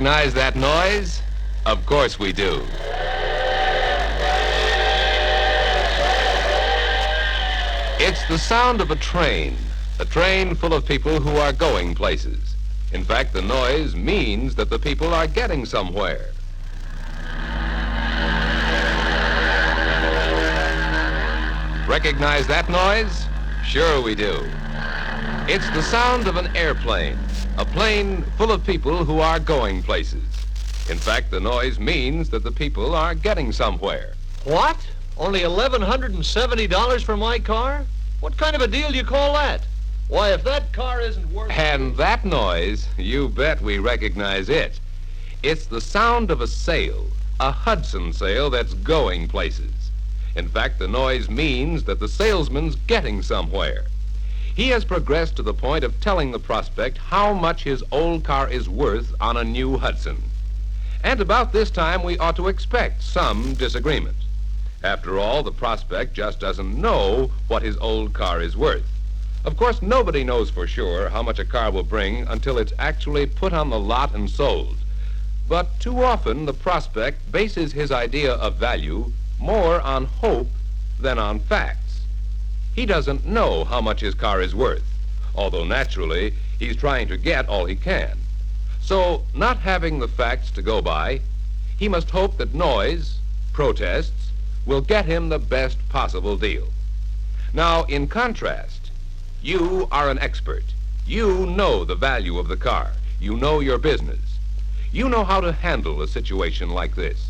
Recognize that noise? Of course we do. It's the sound of a train full of people who are going places. In fact, the noise means that the people are getting somewhere. Recognize that noise? Sure we do. It's the sound of an airplane, a plane full of people who are going places. In fact, the noise means that the people are getting somewhere. What? Only $1,170 for my car? What kind of a deal do you call that? Why, if that car isn't worth... And that noise, you bet we recognize it. It's the sound of a sail, a Hudson sail that's going places. In fact, the noise means that the salesman's getting somewhere. He has progressed to the point of telling the prospect how much his old car is worth on a new Hudson. And about this time, we ought to expect some disagreement. After all, the prospect just doesn't know what his old car is worth. Of course, nobody knows for sure how much a car will bring until it's actually put on the lot and sold. But too often, the prospect bases his idea of value more on hope than on facts. He doesn't know how much his car is worth, although naturally, he's trying to get all he can. So, not having the facts to go by, he must hope that noise, protests, will get him the best possible deal. Now, in contrast, you are an expert. You know the value of the car. You know your business. You know how to handle a situation like this.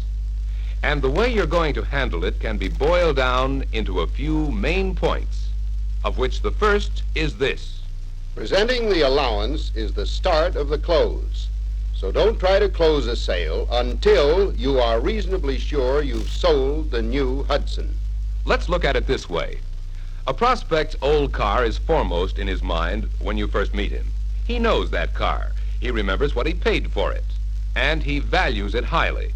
And the way you're going to handle it can be boiled down into a few main points, of which the first is this. Presenting the allowance is the start of the close. So don't try to close a sale until you are reasonably sure you've sold the new Hudson. Let's look at it this way. A prospect's old car is foremost in his mind when you first meet him. He knows that car. He remembers what he paid for it, and he values it highly.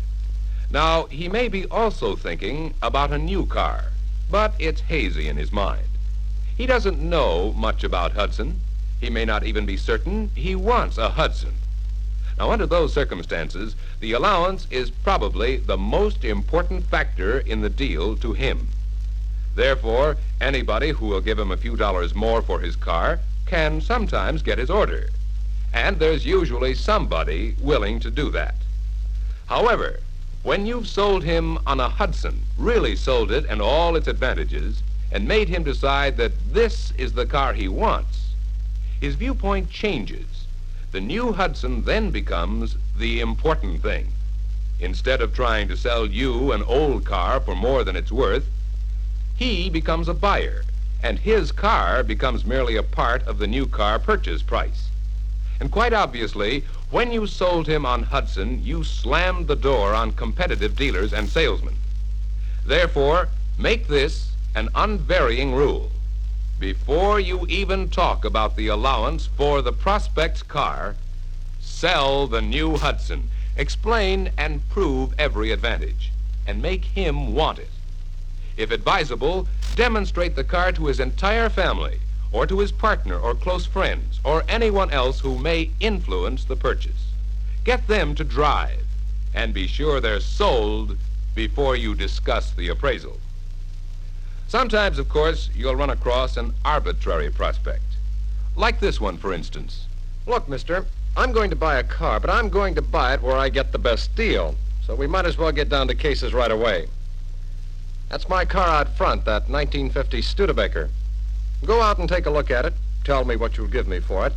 Now, he may be also thinking about a new car, but it's hazy in his mind. He doesn't know much about Hudson. He may not even be certain he wants a Hudson. Now, under those circumstances, the allowance is probably the most important factor in the deal to him. Therefore, anybody who will give him a few dollars more for his car can sometimes get his order. And there's usually somebody willing to do that. However, when you've sold him on a Hudson, really sold it and all its advantages, and made him decide that this is the car he wants, his viewpoint changes. The new Hudson then becomes the important thing. Instead of trying to sell you an old car for more than it's worth, he becomes a buyer, and his car becomes merely a part of the new car purchase price. And quite obviously, when you sold him on Hudson, you slammed the door on competitive dealers and salesmen. Therefore, make this an unvarying rule. Before you even talk about the allowance for the prospect's car, sell the new Hudson. Explain and prove every advantage, and make him want it. If advisable, demonstrate the car to his entire family, or to his partner or close friends, or anyone else who may influence the purchase. Get them to drive, and be sure they're sold before you discuss the appraisal. Sometimes, of course, you'll run across an arbitrary prospect. Like this one, for instance. Look, mister, I'm going to buy a car, but I'm going to buy it where I get the best deal. So we might as well get down to cases right away. That's my car out front, that 1950 Studebaker. Go out and take a look at it. Tell me what you'll give me for it.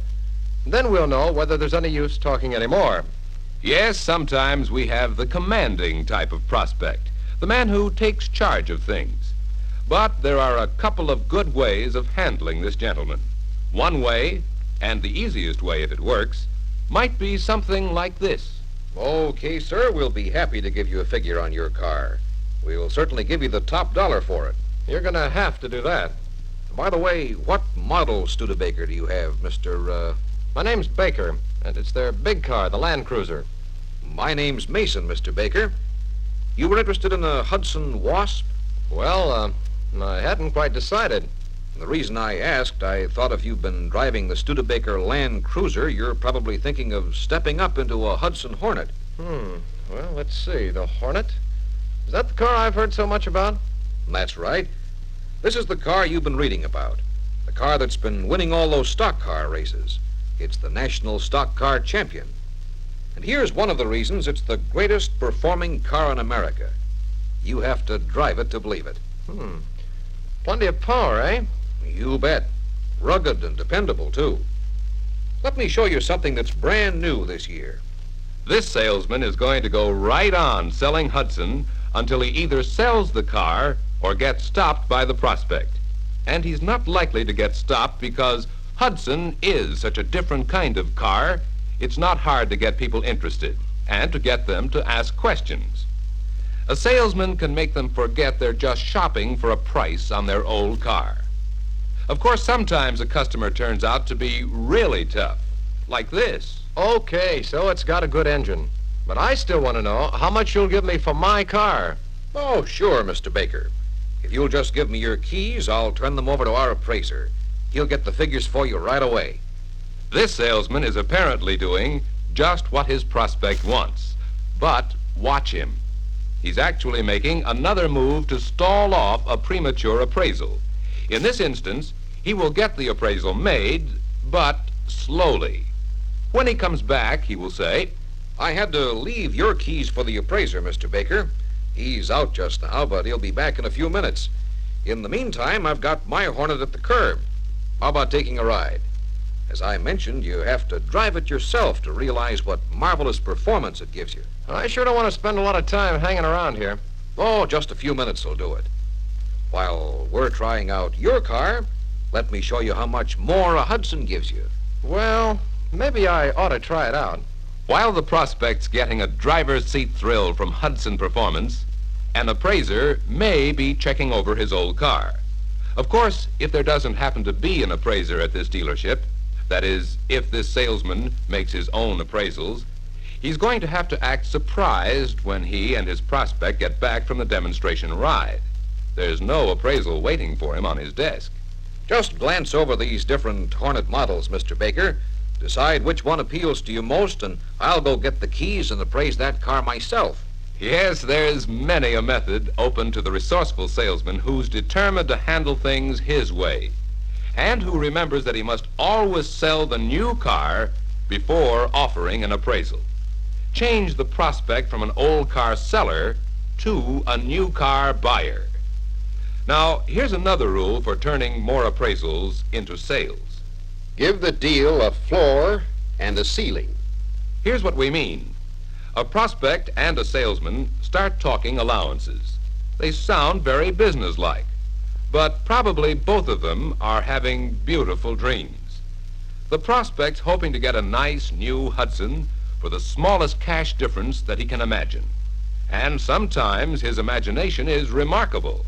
Then we'll know whether there's any use talking any more. Yes, sometimes we have the commanding type of prospect, the man who takes charge of things. But there are a couple of good ways of handling this gentleman. One way, and the easiest way if it works, might be something like this. Okay, sir, we'll be happy to give you a figure on your car. We will certainly give you the top dollar for it. You're going to have to do that. By the way, what model Studebaker do you have, Mr. My name's Baker, and it's their big car, the Land Cruiser. My name's Mason, Mr. Baker. You were interested in a Hudson Wasp? Well, I hadn't quite decided. The reason I asked, I thought if you've been driving the Studebaker Land Cruiser, you're probably thinking of stepping up into a Hudson Hornet. Well, let's see. The Hornet? Is that the car I've heard so much about? That's right. This is the car you've been reading about. The car that's been winning all those stock car races. It's the National Stock Car Champion. And here's one of the reasons it's the greatest performing car in America. You have to drive it to believe it. Plenty of power, eh? You bet. Rugged and dependable, too. Let me show you something that's brand new this year. This salesman is going to go right on selling Hudson until he either sells the car or gets stopped by the prospect. And he's not likely to get stopped because Hudson is such a different kind of car, it's not hard to get people interested and to get them to ask questions. A salesman can make them forget they're just shopping for a price on their old car. Of course, sometimes a customer turns out to be really tough, like this. Okay, so it's got a good engine. But I still want to know how much you'll give me for my car. Oh, sure, Mr. Baker. If you'll just give me your keys, I'll turn them over to our appraiser. He'll get the figures for you right away. This salesman is apparently doing just what his prospect wants. But watch him. He's actually making another move to stall off a premature appraisal. In this instance, he will get the appraisal made, but slowly. When he comes back, he will say, I had to leave your keys for the appraiser, Mr. Baker. He's out just now, but he'll be back in a few minutes. In the meantime, I've got my Hornet at the curb. How about taking a ride? As I mentioned, you have to drive it yourself to realize what marvelous performance it gives you. I sure don't want to spend a lot of time hanging around here. Oh, just a few minutes will do it. While we're trying out your car, let me show you how much more a Hudson gives you. Well, maybe I ought to try it out. while the prospect's getting a driver's seat thrill from Hudson performance, an appraiser may be checking over his old car. Of course, if there doesn't happen to be an appraiser at this dealership, that is, if this salesman makes his own appraisals, he's going to have to act surprised when he and his prospect get back from the demonstration ride. There's no appraisal waiting for him on his desk. Just glance over these different Hornet models, Mr. Baker. Decide which one appeals to you most, and I'll go get the keys and appraise that car myself. Yes, there's many a method open to the resourceful salesman who's determined to handle things his way, and who remembers that he must always sell the new car before offering an appraisal. Change the prospect from an old car seller to a new car buyer. Now, here's another rule for turning more appraisals into sales. Give the deal a floor and a ceiling. Here's what we mean. A prospect and a salesman start talking allowances. They sound very businesslike, but probably both of them are having beautiful dreams. The prospect's hoping to get a nice new Hudson for the smallest cash difference that he can imagine. And sometimes his imagination is remarkable.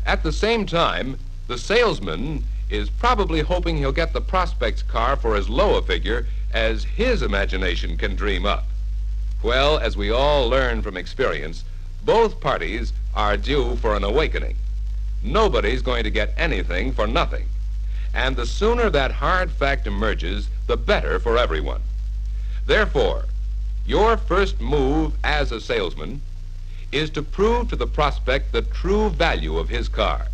At the same time, the salesman is probably hoping he'll get the prospect's car for as low a figure as his imagination can dream up. Well, as we all learn from experience, both parties are due for an awakening. Nobody's going to get anything for nothing. And the sooner that hard fact emerges, the better for everyone. Therefore, your first move as a salesman is to prove to the prospect the true value of his car.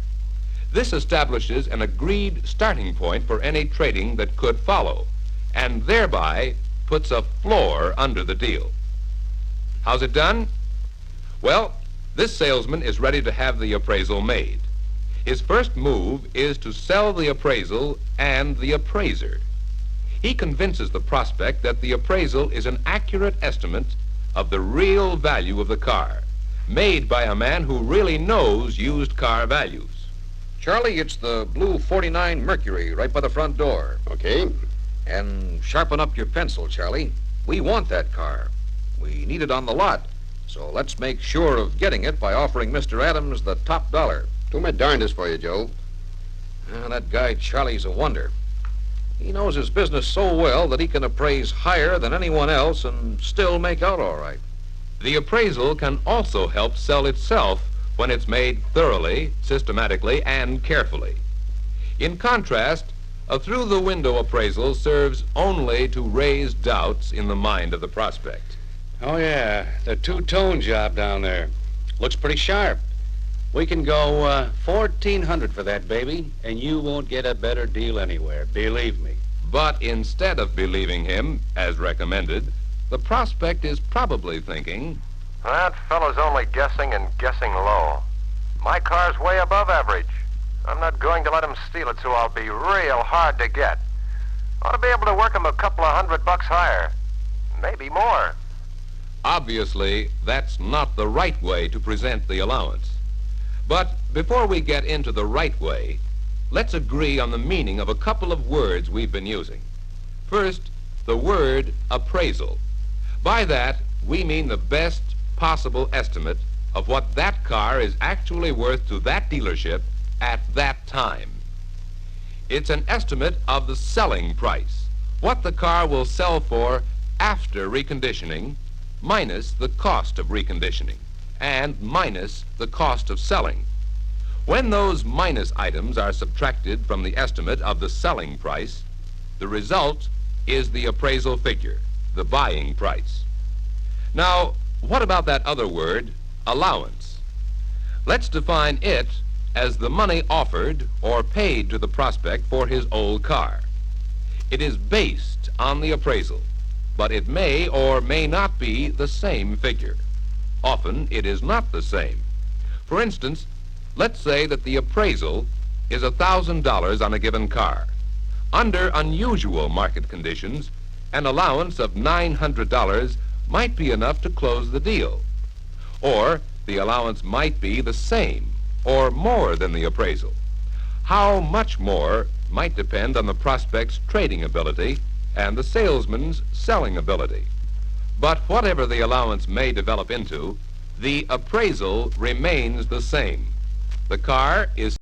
This establishes an agreed starting point for any trading that could follow, and thereby puts a floor under the deal. How's it done? Well, this salesman is ready to have the appraisal made. His first move is to sell the appraisal and the appraiser. He convinces the prospect that the appraisal is an accurate estimate of the real value of the car, made by a man who really knows used car values. Charlie, it's the blue 49 Mercury right by the front door. Okay? And sharpen up your pencil, Charlie. We want that car. We need it on the lot. So let's make sure of getting it by offering Mr. Adams the top dollar. Do my darndest for you, Joe. That guy Charlie's a wonder. He knows his business so well that he can appraise higher than anyone else and still make out all right. The appraisal can also help sell itself when it's made thoroughly, systematically, and carefully. In contrast, a through-the-window appraisal serves only to raise doubts in the mind of the prospect. Oh, yeah, the two-tone job down there. Looks pretty sharp. We can go $1,400 for that baby, and you won't get a better deal anywhere, believe me. But instead of believing him, as recommended, the prospect is probably thinking, That fellow's only guessing and guessing low. My car's way above average. I'm not going to let him steal it, so I'll be real hard to get. Ought to be able to work him a couple of $100 higher. Maybe more. obviously, that's not the right way to present the allowance. But before we get into the right way, let's agree on the meaning of a couple of words we've been using. First, the word appraisal. By that, we mean the best possible estimate of what that car is actually worth to that dealership at that time. It's an estimate of the selling price, what the car will sell for after reconditioning, minus the cost of reconditioning, and minus the cost of selling. When those minus items are subtracted from the estimate of the selling price, the result is the appraisal figure, the buying price. Now, what about that other word, allowance? Let's define it as the money offered or paid to the prospect for his old car. It is based on the appraisal, but it may or may not be the same figure. Often it is not the same. For instance, let's say that the appraisal is $1,000 on a given car. Under unusual market conditions, an allowance of $900 might be enough to close the deal. Or the allowance might be the same or more than the appraisal. How much more might depend on the prospect's trading ability and the salesman's selling ability. But whatever the allowance may develop into, the appraisal remains the same. The car is